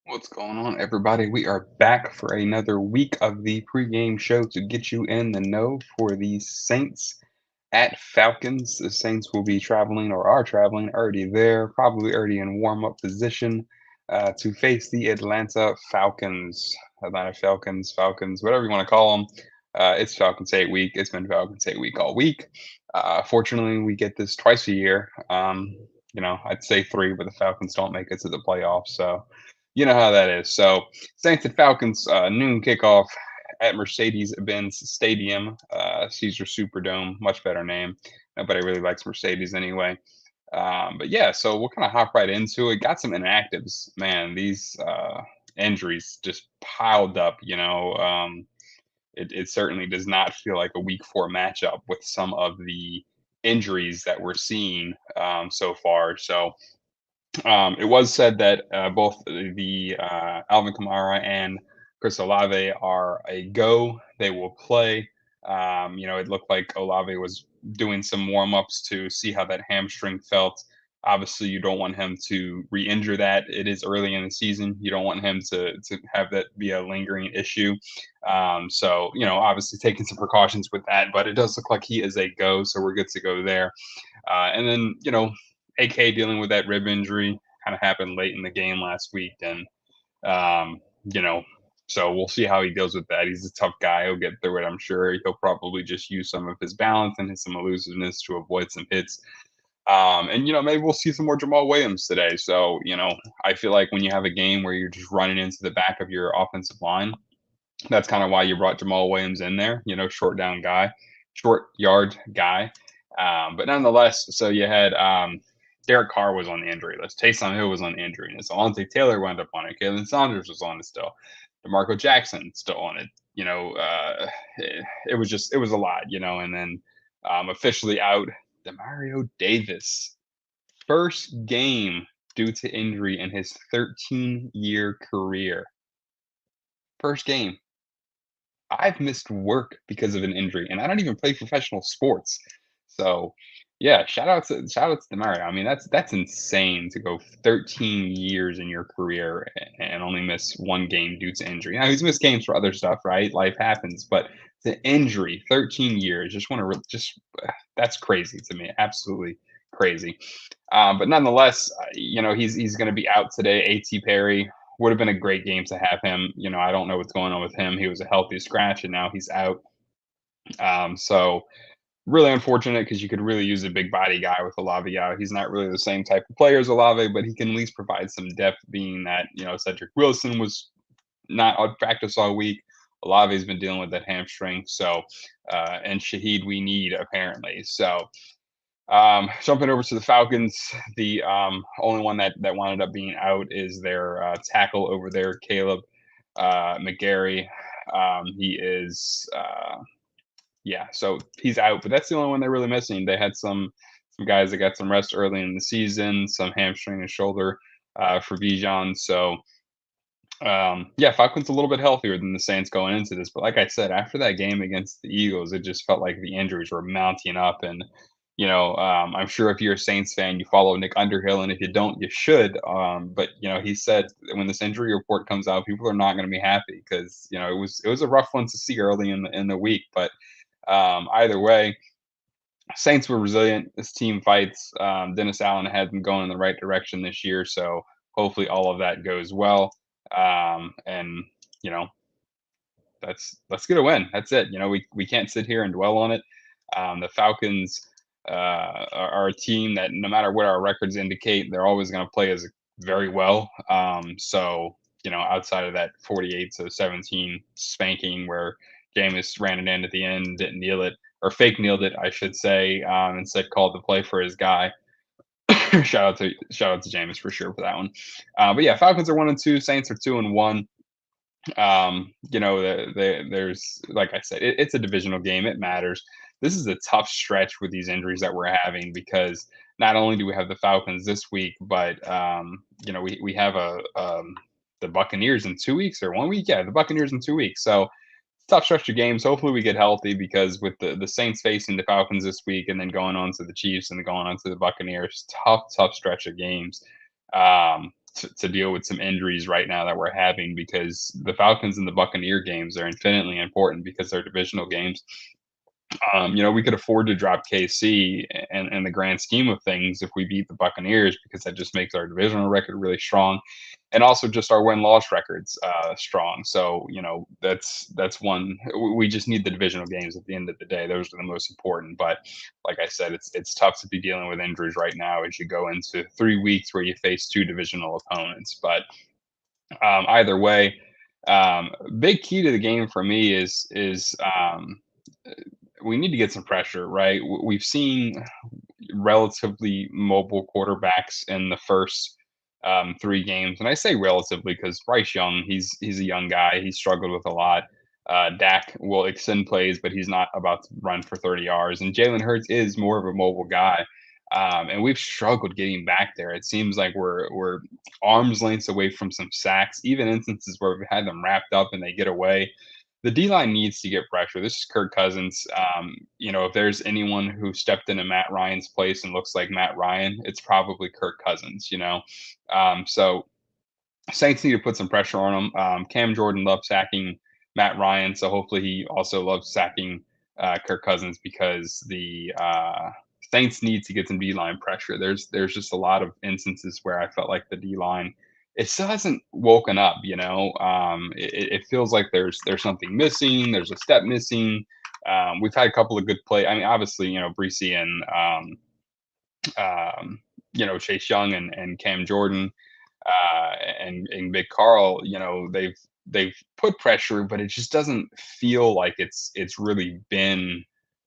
What's going on, everybody? We are back for another week of the pregame show to get you in the know for the Saints at Falcons. The Saints will be traveling or are traveling already there, probably already in warm-up position to face the Atlanta Falcons. Atlanta Falcons, Falcons, whatever you want to call them. It's Falcons 8 week. It's been Falcons 8 week all week. Fortunately, we get this twice a year. I'd say three, but the Falcons don't make it to the playoffs. So you know how that is. So Saints and Falcons noon kickoff at Mercedes-Benz Stadium, Caesar Superdome, much better name. Nobody really likes Mercedes anyway. But yeah, so we'll kind of hop right into it. Got some inactives, man. These injuries just piled up. It certainly does not feel like a week 4 matchup with some of the injuries that we're seeing so far. So it was said that both the Alvin Kamara and Chris Olave are a go. They will play. It looked like Olave was doing some warm ups to see how that hamstring felt. Obviously, you don't want him to re-injure that. It is early in the season. You don't want him to have that be a lingering issue. Obviously taking some precautions with that, but it does look like he is a go, so we're good to go there. And then, AK dealing with that rib injury kind of happened late in the game last week. And, um, you know, so we'll see how he deals with that. He's a tough guy. He'll get through it, I'm sure. He'll probably just use some of his balance and some elusiveness to avoid some hits. Maybe we'll see some more Jamal Williams today. So, I feel like when you have a game where you're just running into the back of your offensive line, that's kind of why you brought Jamal Williams in there, short yard guy. But nonetheless, so you had Derek Carr was on the injury list. Taysom Hill was on the injury list. Alontae Taylor wound up on it. Kalen Saunders was on it still. DeMarco Jackson still on it. It was a lot, and then officially out, Demario Davis. First game due to injury in his 13-year career. First game. I've missed work because of an injury, and I don't even play professional sports. So, yeah, shout out to Demario. I mean, that's insane to go 13 years in your career and only miss one game due to injury. Now he's missed games for other stuff, right? Life happens, but the injury, 13 years. Just want to just that's crazy to me. Absolutely crazy. But nonetheless, he's going to be out today. A.T. Perry would have been a great game to have him. I don't know what's going on with him. He was a healthy scratch, and now he's out. So really unfortunate because you could really use a big body guy with Olave out. He's not really the same type of player as Olave, but he can at least provide some depth. Being that Cedric Wilson was not on practice all week. Olave's been dealing with that hamstring. So and Shaheed we need apparently. So jumping over to the Falcons, the only one that wound up being out is their tackle over there, Caleb McGarry. He is, so he's out, but that's the only one they're really missing. They had some guys that got some rest early in the season, some hamstring and shoulder for Bijan. So Falcons a little bit healthier than the Saints going into this. But like I said, after that game against the Eagles, it just felt like the injuries were mounting up. And, I'm sure if you're a Saints fan, you follow Nick Underhill. And if you don't, you should. But, he said when this injury report comes out, people are not going to be happy because, it was a rough one to see early in the week. But either way, Saints were resilient. This team fights. Dennis Allen had them going in the right direction this year. So hopefully all of that goes well. And let's get a win. That's it. We can't sit here and dwell on it. The Falcons are a team that no matter what our records indicate, they're always going to play as very well. Outside of that 48-17 spanking where Jameis ran it in at the end, didn't kneel it or fake kneeled it, I should say, instead called the play for his guy. shout out to Jameis for sure for that one. But yeah, Falcons are 1-2, Saints are 2-1. There's like I said, it's a divisional game. It matters. This is a tough stretch with these injuries that we're having because not only do we have the Falcons this week, but we have the Buccaneers in 2 weeks or 1 week. Yeah, the Buccaneers in 2 weeks. So tough stretch of games. Hopefully we get healthy because with the Saints facing the Falcons this week and then going on to the Chiefs and then going on to the Buccaneers, tough stretch of games. to deal with some injuries right now that we're having because the Falcons and the Buccaneer games are infinitely important because they're divisional games. We could afford to drop KC in the grand scheme of things if we beat the Buccaneers because that just makes our divisional record really strong, and also just our win loss records strong. So that's one. We just need the divisional games at the end of the day. Those are the most important. But like I said, it's tough to be dealing with injuries right now as you go into 3 weeks where you face two divisional opponents. But either way, big key to the game for me is we need to get some pressure, right? We've seen relatively mobile quarterbacks in the first 3 games, and I say relatively because Bryce Young, he's a young guy. He struggled with a lot. Dak will extend plays, but he's not about to run for 30 yards. And Jalen Hurts is more of a mobile guy, and we've struggled getting back there. It seems like we're arms lengths away from some sacks, even instances where we've had them wrapped up and they get away. The D line needs to get pressure. This is Kirk Cousins. If there's anyone who stepped into Matt Ryan's place and looks like Matt Ryan, it's probably Kirk Cousins. So Saints need to put some pressure on him. Cam Jordan loves sacking Matt Ryan, so hopefully he also loves sacking Kirk Cousins because the Saints need to get some D line pressure. There's just a lot of instances where I felt like the D line it still hasn't woken up. It feels like there's something missing. There's a step missing. We've had a couple of good play. I mean, obviously, Breesy and Chase Young and Cam Jordan and Big Carl, they've put pressure, but it just doesn't feel like it's really been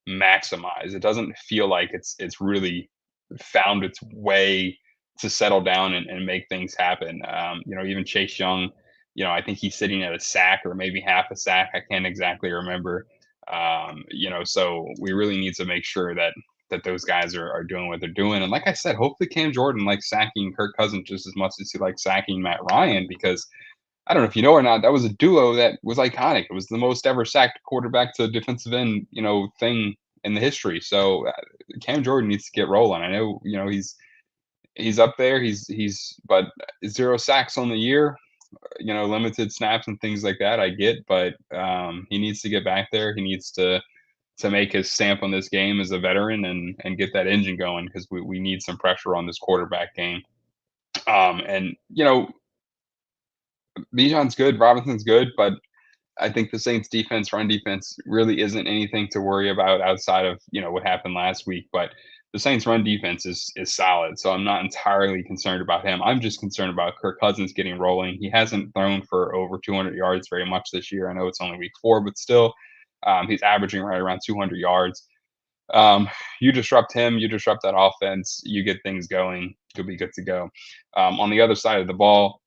maximized. It doesn't feel like it's really found its way to settle down and make things happen. Even Chase Young, I think he's sitting at a sack or maybe half a sack. I can't exactly remember. So we really need to make sure that those guys are doing what they're doing. And like I said, hopefully Cam Jordan likes sacking Kirk Cousins just as much as he likes sacking Matt Ryan because I don't know if you know or not, that was a duo that was iconic. It was the most ever sacked quarterback to defensive end, thing in the history. So Cam Jordan needs to get rolling. I know, he's up there. He's but 0 sacks on the year, limited snaps and things like that. I get, but he needs to get back there. He needs to make his stamp on this game as a veteran and get that engine going because we need some pressure on this quarterback game. And Bijan's good, Robinson's good, but I think the Saints defense, run defense, really isn't anything to worry about outside of what happened last week. But the Saints run defense is solid, so I'm not entirely concerned about him. I'm just concerned about Kirk Cousins getting rolling. He hasn't thrown for over 200 yards very much this year. I know it's only week 4, but still, he's averaging right around 200 yards. You disrupt him, you disrupt that offense, you get things going, you'll be good to go. On the other side of the ball,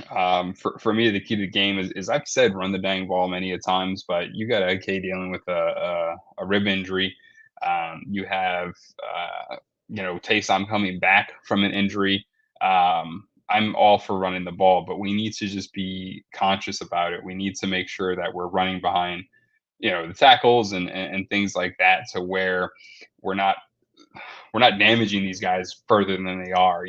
for me, the key to the game is I've said run the dang ball many a times, but you got AK dealing with a rib injury. You have Taysom coming back from an injury. I'm all for running the ball, but we need to just be conscious about it. We need to make sure that we're running behind the tackles and things like that to where we're not damaging these guys further than they are.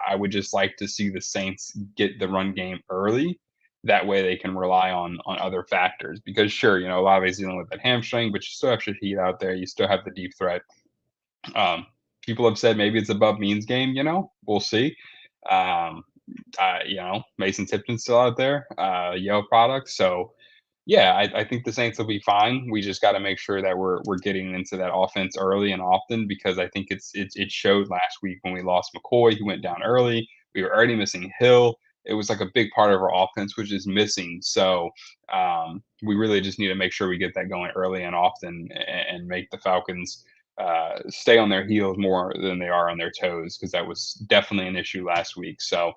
I would just like to see the Saints get the run game early. That way they can rely on other factors because sure, Olave's dealing with that hamstring, but you still have Shaheed out there. You still have the deep threat. People have said maybe it's above means game. We'll see. Mason Tipton's still out there, Yale product. So yeah, I think the Saints will be fine. We just got to make sure that we're getting into that offense early and often because I think it showed last week when we lost McCoy. He went down early. We were already missing Hill. It was like a big part of our offense, which is missing. So we really just need to make sure we get that going early and often and make the Falcons stay on their heels more than they are on their toes because that was definitely an issue last week. So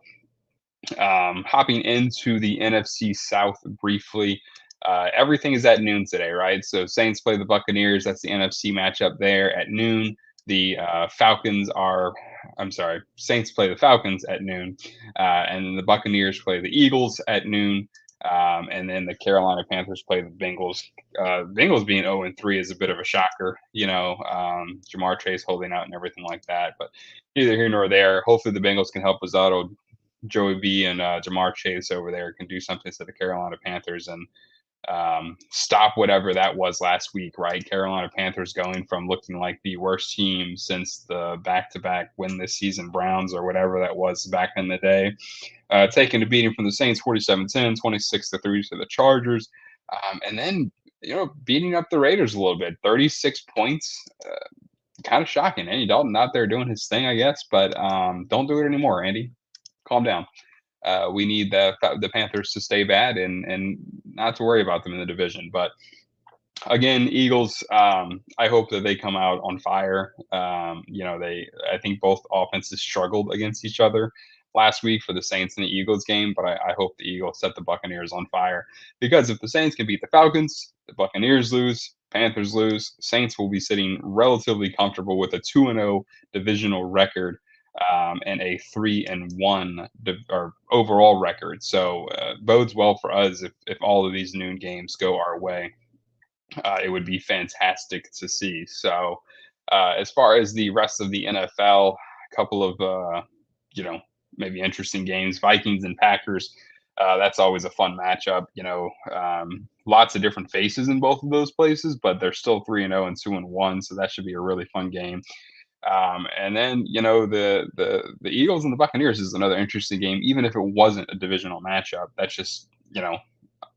hopping into the NFC South briefly. Everything is at noon today, right? So Saints play the Buccaneers. That's the NFC matchup there at noon. The Saints play the Falcons at noon, and the Buccaneers play the Eagles at noon, and then the Carolina Panthers play the Bengals. Bengals being 0-3 is a bit of a shocker, Jamar Chase holding out and everything like that, but neither here nor there. Hopefully the Bengals can help us out Joey B and Jamar Chase over there can do something to the Carolina Panthers and stop whatever that was last week, right? Carolina Panthers going from looking like the worst team since the back-to-back win this season Browns or whatever that was back in the day, taking a beating from the Saints 47-10, 26-3 to the Chargers, and then beating up the Raiders a little bit, 36 points. Kind of shocking. Andy Dalton out there doing his thing, I guess, but don't do it anymore, Andy. Calm down. We need the Panthers to stay bad and not to worry about them in the division. But again, Eagles. I hope that they come out on fire. I think both offenses struggled against each other last week for the Saints and the Eagles game, but I hope the Eagles set the Buccaneers on fire because if the Saints can beat the Falcons, the Buccaneers lose, Panthers lose, Saints will be sitting relatively comfortable with a 2-0 divisional record and a 3-1 or overall record. So bodes well for us if all of these noon games go our way. It would be fantastic to see. So as far as the rest of the NFL, a couple of maybe interesting games: Vikings and Packers. That's always a fun matchup. Lots of different faces in both of those places, but they're still 3-0 and 2-1, so that should be a really fun game. And then the Eagles and the Buccaneers is another interesting game, even if it wasn't a divisional matchup. That's just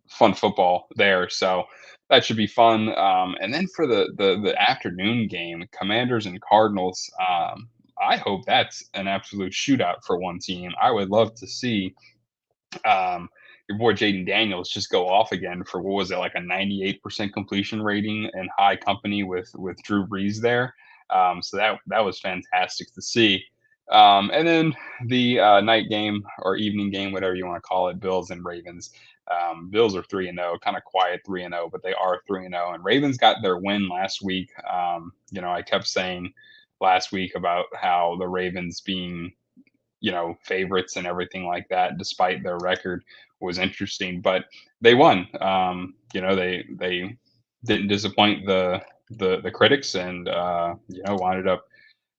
fun football there. So that should be fun. And then for the afternoon game, Commanders and Cardinals. I hope that's an absolute shootout for one team. I would love to see your boy Jaden Daniels just go off again for what was it, like a 98% completion rating and high company with Drew Brees there. So that was fantastic to see. And then the night game or evening game, whatever you want to call it, Bills and Ravens. Bills are 3-0, kind of quiet 3-0, but they are 3-0. And Ravens got their win last week. I kept saying last week about how the Ravens being favorites and everything like that, despite their record, was interesting. But they won. They didn't disappoint the critics, and wound up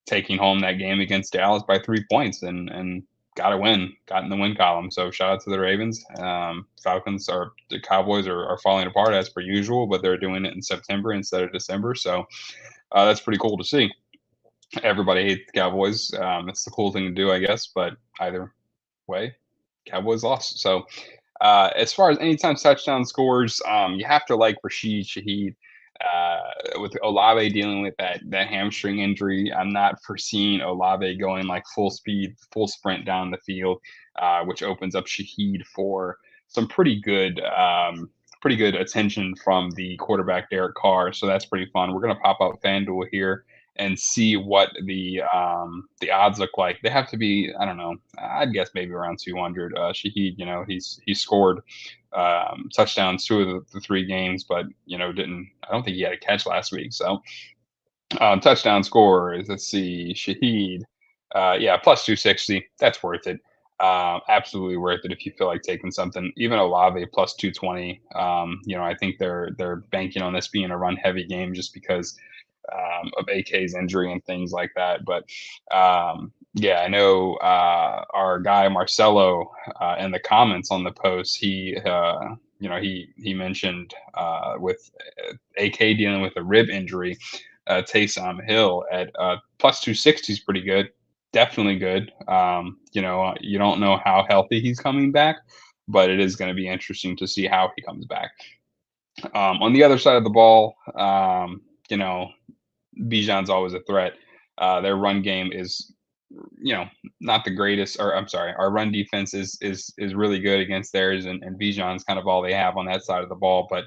taking home that game against Dallas by 3 points and got a win, got in the win column. So shout out to the Ravens. Falcons or the Cowboys are falling apart as per usual, but they're doing it in September instead of December. So that's pretty cool to see. Everybody hates the Cowboys. It's the cool thing to do, I guess. But either way, Cowboys lost. So as far as anytime touchdown scores, you have to like Rashid Shaheed. With Olave dealing with that hamstring injury, I'm not foreseeing Olave going like full speed, full sprint down the field, which opens up Shaheed for some pretty good attention from the quarterback Derek Carr. So that's pretty fun. We're gonna pop up FanDuel here and see what the odds look like. They have to be, I don't know, I'd guess maybe around 200. Shaheed, he scored touchdowns 2 of the 3 games, but didn't. I don't think he had a catch last week. So touchdown scorers. Let's see, Shaheed. Yeah, plus 260. That's worth it. Absolutely worth it if you feel like taking something. Even Olave plus 220. I think they're banking on this being a run heavy game just because of AK's injury and things like that. But yeah, I know our guy Marcelo in the comments on the post, he mentioned with AK dealing with a rib injury, Taysom Hill at plus 260 is pretty good. Definitely good. You don't know how healthy he's coming back, but it is going to be interesting to see how he comes back. On the other side of the ball, Bijan's always a threat. Their run game is, not the greatest. Or I'm sorry, our run defense is really good against theirs, and Bijan's kind of all they have on that side of the ball. But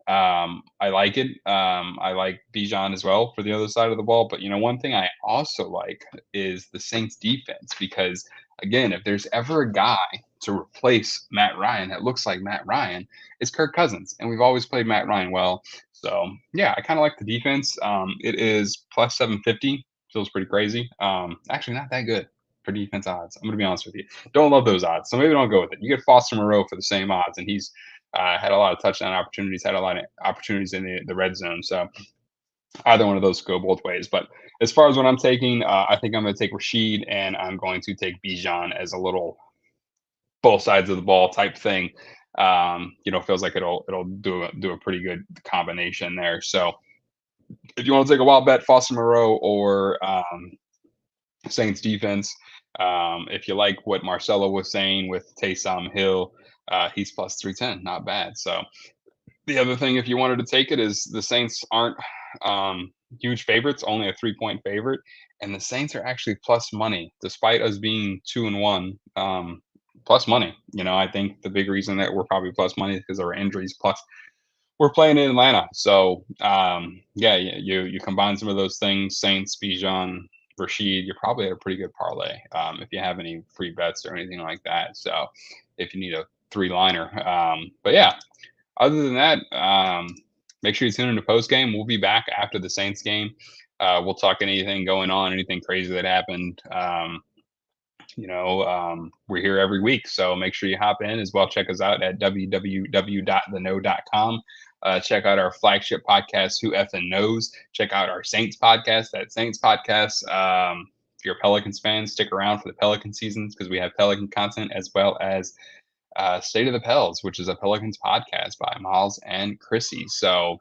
I like it. I like Bijan as well for the other side of the ball. But one thing I also like is the Saints defense because again, if there's ever a guy to replace Matt Ryan that looks like Matt Ryan, it's Kirk Cousins, and we've always played Matt Ryan well. So yeah, I kind of like the defense. It is plus 750. Feels pretty crazy. Actually, not that good for defense odds. I'm gonna be honest with you. Don't love those odds, so maybe don't go with it. You get Foster Moreau for the same odds, and he's had a lot of touchdown opportunities, had a lot of opportunities in the red zone. So either one of those go both ways. But as far as what I'm taking, I think I'm going to take Rashid, and I'm going to take Bijan as a little both sides of the ball type thing. Feels like it'll do a pretty good combination there. So if you want to take a wild bet, Foster Moreau or Saints defense. If you like what Marcelo was saying with Taysom Hill, he's plus 310, not bad. So the other thing, if you wanted to take it, is the Saints aren't huge favorites, only a 3-point favorite, and the Saints are actually plus money, despite us being 2-1. Plus money. I think the big reason that we're probably plus money is because of our injuries. Plus, we're playing in Atlanta, so yeah, you combine some of those things, Saints, Bijan, Rashid, you're probably at a pretty good parlay if you have any free bets or anything like that. So if you need a three-liner, but yeah, other than that, make sure you tune into post game. We'll be back after the Saints game. We'll talk anything going on, anything crazy that happened. We're here every week, so make sure you hop in as well. Check us out at www.theknow.com. Check out our flagship podcast, Who Effing Knows. Check out our Saints podcast, that Saints podcast. If you're a Pelicans fan, stick around for the Pelican seasons because we have Pelican content as well as State of the Pels, which is a Pelicans podcast by Miles and Chrissy. So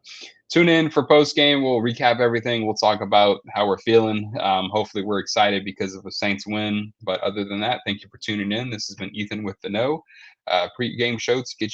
tune in for post game. We'll recap everything. We'll talk about how we're feeling. Hopefully, we're excited because of the Saints win. But other than that, thank you for tuning in. This has been Ethan with the Know. Pre-game show to get